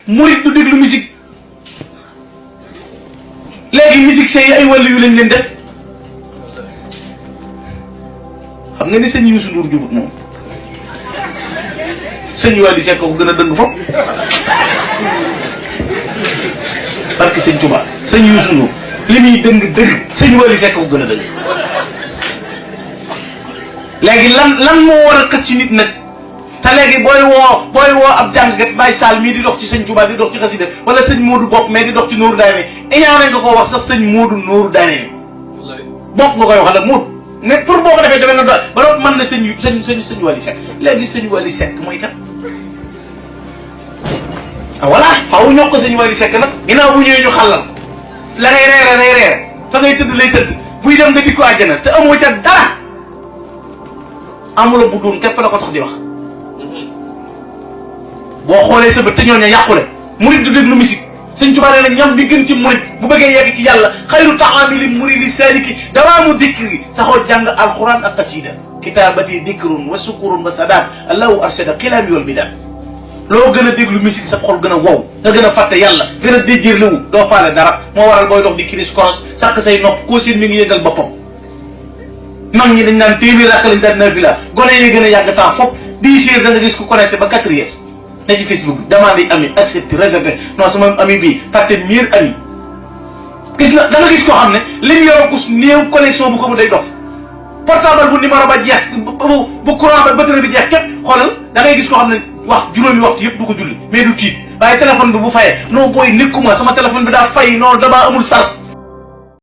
murit du déglu musique léegi musiciens yi ay wàllu yu lañ leen def xam nga ni sëñ Youssou Ndour jubut moom sëñ Wally Seck ko gën a dëng foofu parce que sëñ Touba sëñ Youssou Ndour li muy dëng sëñ Wally Seck ko gën a dëng léegi lan moo war a xëcc ci nit nag te léegi booy woo ab jàngkat Baye Sall mii di dox ci sëñ Touba di dox ci xasida wala sëñ Modou Bopp mais di dox ci Nooru Daane iñaane nga ko wax sax sëñ Modou Nooru Daane bopp nga koy wax la Modou mais pour boo ko defee demee nga doon ba doon mën na sëñ Wally Seck léegi sëñ Wally Seck mooy kat ah voilà faaw ñoo ko sëñ Wally Seck nag ginnaaw bu ñëwee ñu xàllal ko la ngay reere fa ngay tëdd lay tëdd buy dem nga di ko àjjana te amoo ca dara amula bu doon képp la ko tax di wax boo xoolee sa bët te ñooñu yàqule murid du déglu musique sëñ Tuubaa nee na ñam bi gën ci murid bu bëggee yegg ci yàlla xayru taamili muridi saliki dawaamu dikri saxoo jàng alquran ak qasida kitaabati dikrun wa sukurun wa sadaat allahu arshada xilaami wal bidaat loo gën a déglu musique sa xol gën a wow nga gën a fàtte yàlla gën a déjjërliwu doo faale dara moo waral booy dox di kiris koros sàkk say nopp koo seen mi ngi yëngal boppam mag ñi dañ naan téeméer rakk lañ daan nafila gone yi gën a yàgg temps fop 10 heures da nga gis ku connecté ba 4 heures ne ci Facebook demande ami accepté réservé non sama ami bi parti meilleur ami gis na da nga gis koo xam ne li mu yoroo kus néew connexion bu ko mu day dof portable bu numéro ba jeex bu courant ba batterie bi jeex képp xoolal da ngay gis koo xam ne wax juróomi waxtu yëpp du ko julli mais du tiit waaye téléphone bi bu fayee non booy nekkuma sama téléphone bi daa fay non damaa amul sens